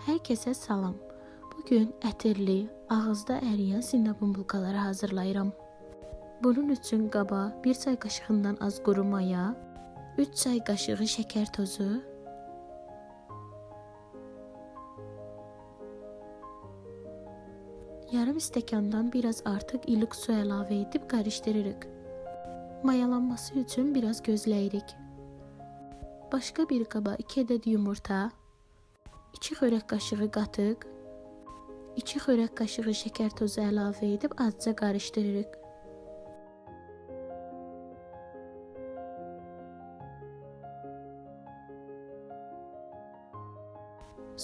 Hər kəsə salam. Bugün ətirli, ağızda əriyən sinnabon bulkaları hazırlayıram. Bunun üçün qaba 1 çay qaşığından az quru maya, 3 çay qaşığı şəkər tozu, yarım stəkandan biraz artıq ilıq su əlavə edib qarışdırırıq. Mayalanması üçün biraz gözləyirik. Başqa bir qaba 2 ədəd yumurta, 2 xörək qaşığı qatıq, 2 xörək qaşığı şəkər tozu əlavə edib azca qarışdırırıq.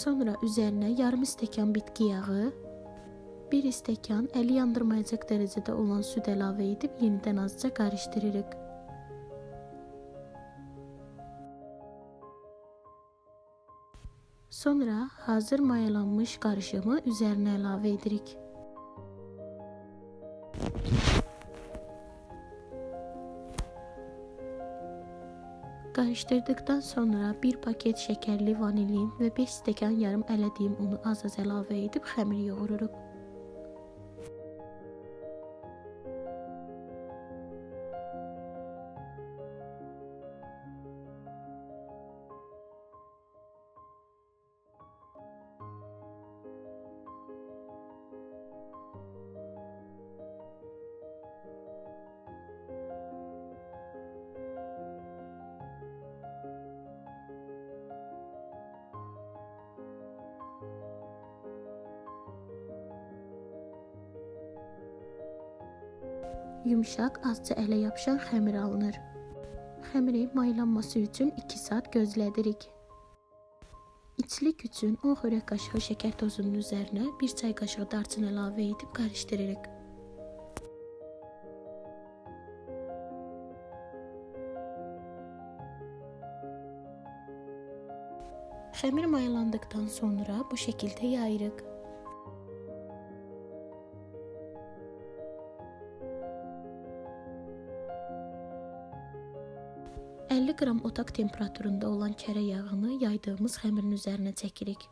Sonra üzərinə yarım stəkan bitki yağı, 1 stəkan əli yandırmayacaq dərəcədə olan süd əlavə edib yenidən azca qarışdırırıq. Sonra hazır mayalanmış qarışımı üzərinə əlavə edirik. Qarışdırdıqdan sonra 1 paket şəkərli vanilin və 5 stəkan yarım ələdiyim unu az-az əlavə edib xəmir yoğururuq. Yumşaq, azca ələ yapışan xəmir alınır. Xəmiri mayalanması üçün 2 saat gözlədirik. İçlik üçün 10 xörək qaşığı şəkər tozunun üzərinə 1 çay qaşığı darçın əlavə edib qarışdırırıq. Xəmir mayalandıqdan sonra bu şəkildə yayırıq. 50 qram otaq temperaturunda olan kərə yağını yaydığımız xəmirin üzərinə çəkirik.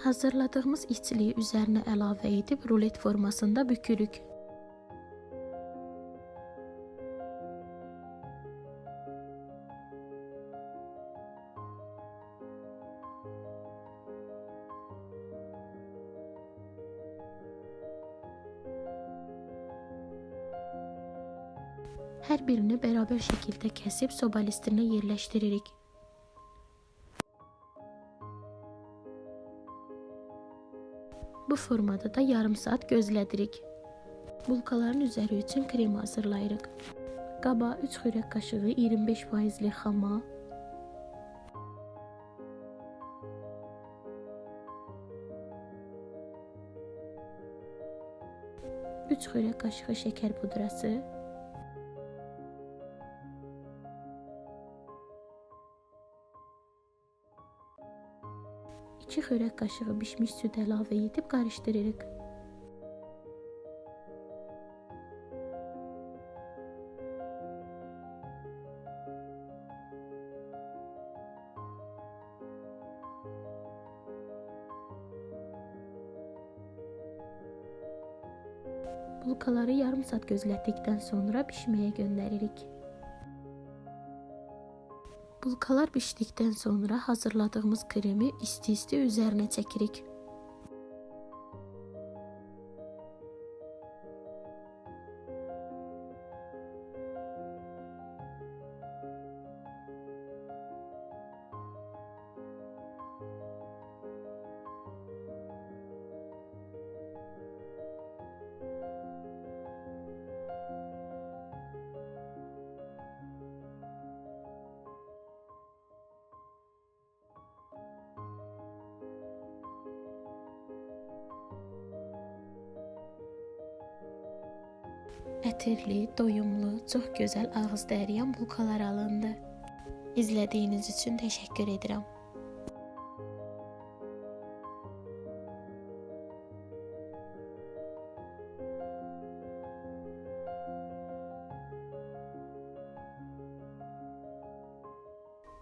Hazırladığımız içliyi üzərinə əlavə edib rulet formasında bükürük. Hər birini bərabər şəkildə kəsib soba listinə yerləşdiririk. Bu formada da yarım saat gözlədirik. Bulkaların üzəri üçün krem hazırlayırıq. Qaba 3 xörək qaşığı 25%li xama, 3 xörək qaşığı şəkər pudrası, 2 xörək qaşığı bişmiş süd əlavə edib qarışdırırıq. Bulkaları yarım saat gözlətdikdən sonra bişməyə göndəririk. Bulkalar bişdikdən sonra hazırladığımız kremi isti-isti üzərinə çəkirik. Ətirli, doyumlu, çox gözəl ağızda əriyan bulkalar alındı. İzlədiyiniz üçün təşəkkür edirəm.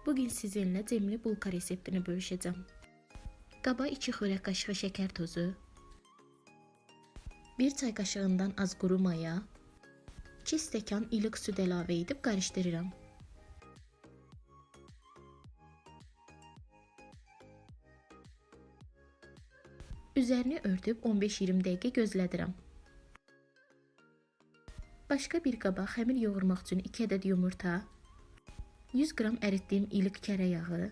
Bugün sizinlə cemli bulka reseptini bölüşəcəm. Qaba 2 xörək qaşığı şəkər tozu, 1 çay qaşığından az quru maya, 2 stəkan ilıq süd əlavə edib qarışdırıram. Üzərini örtüb 15-20 dəqiqə gözlədirəm. Başqa bir qaba xəmir yoğurmaq üçün 2 ədəd yumurta, 100 qram əritdiyim ilıq kərə yağı,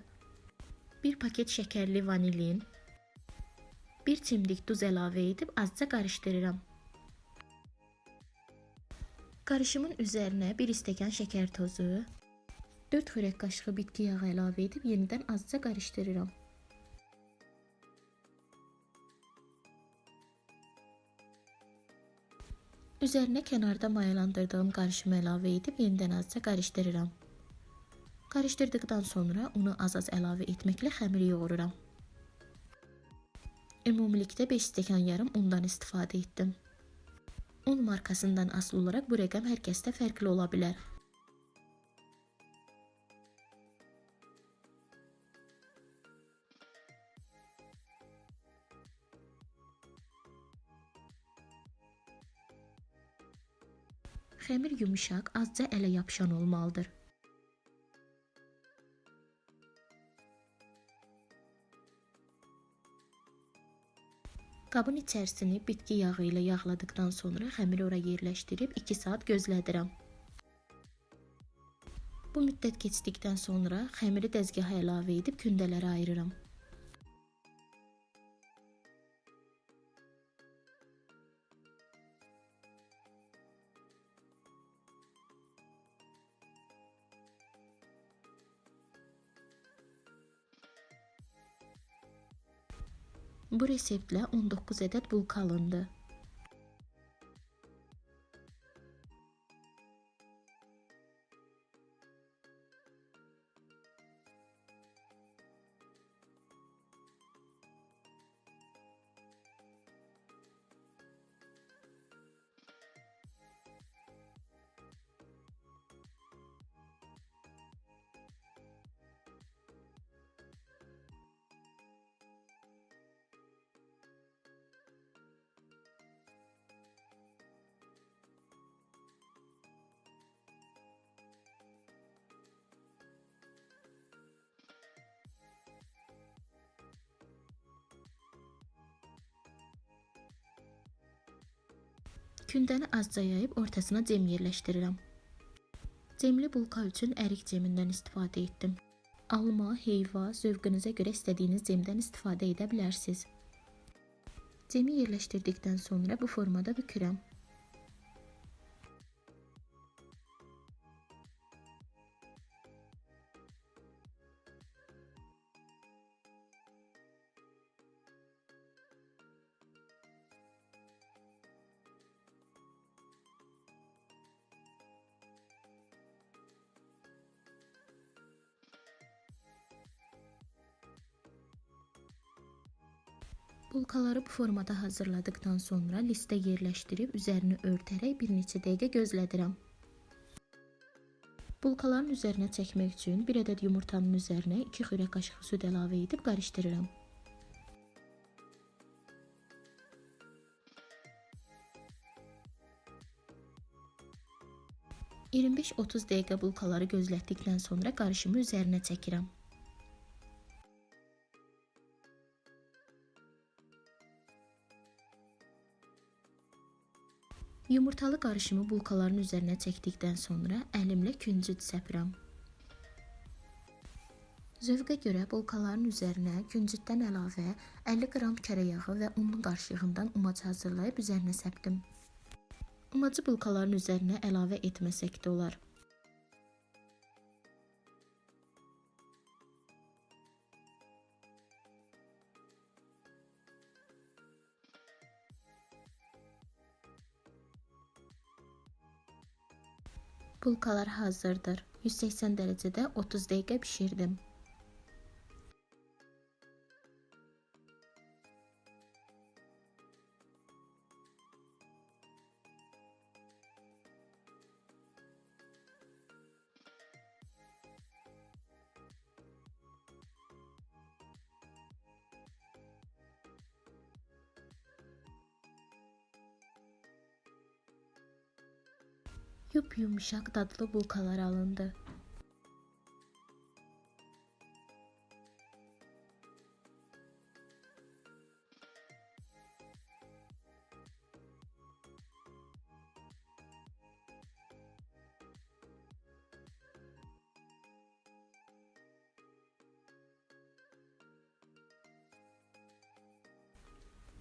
1 paket şəkərli vanilin, 1 çimdik duz əlavə edib azca qarışdırıram. Qarışımın üzərinə 1 stəkan şəkər tozu, 4 xörək qaşığı bitki yağı əlavə edib yenidən azca qarışdırıram. Üzərinə kənarda mayalandırdığım qarışımı əlavə edib yenidən azca qarışdırıram. Qarışdırdıqdan sonra unu az-az əlavə etməklə xəmiri yoğururam. Ümumilikdə 5 stəkan yarım undan istifadə etdim. Un markasından asılı olaraq bu rəqəm hər kəsdə fərqli ola bilər. Xəmir yumuşaq, azca ələ yapışan olmalıdır. Qabın içərisini bitki yağı ilə yağladıqdan sonra xəmiri ora yerləşdirib 2 saat gözlədirəm. Bu müddət keçdikdən sonra xəmiri dəzgaha əlavə edib kündələrə ayırıram. Bu reseptlə 19 ədəd bulka alındı. Kündəni azca yayıb ortasına cem yerləşdirirəm. Cemli bulka üçün ərik cemindən istifadə etdim. Alma, heyva, zövqünüzə görə istədiyiniz cemdən istifadə edə bilərsiniz. Cemi yerləşdirdikdən sonra bu formada bükürəm. Bulkaları bu formada hazırladıktan sonra listə yerləşdirib üzərini örtərək bir neçə dəqiqə gözlədirəm. Bulkaların üzərinə çəkmək üçün 1 ədəd yumurtanın üzərinə 2 xörək qaşığı süd əlavə edib qarışdırıram. (25-30 dəqiqə bulkaları gözlətdikdən sonra qarışımı üzərinə çəkirəm. Yumurtalı qarışımı bulkaların üzərinə çəkdikdən sonra əlimlə küncüt səpirəm. Zövqə görə bulkaların üzərinə küncütdən əlavə 50 qram kərə yağı və unlu qarışığından umacı hazırlayıb üzərinə səpdim. Umacı bulkaların üzərinə əlavə etməsək də olar. Bulkalar hazırdır. 180 derecede 30 dakika pişirdim. Yumuşak dadlı bulkalar alındı.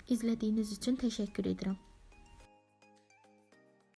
İzlediğiniz için teşekkür ederim.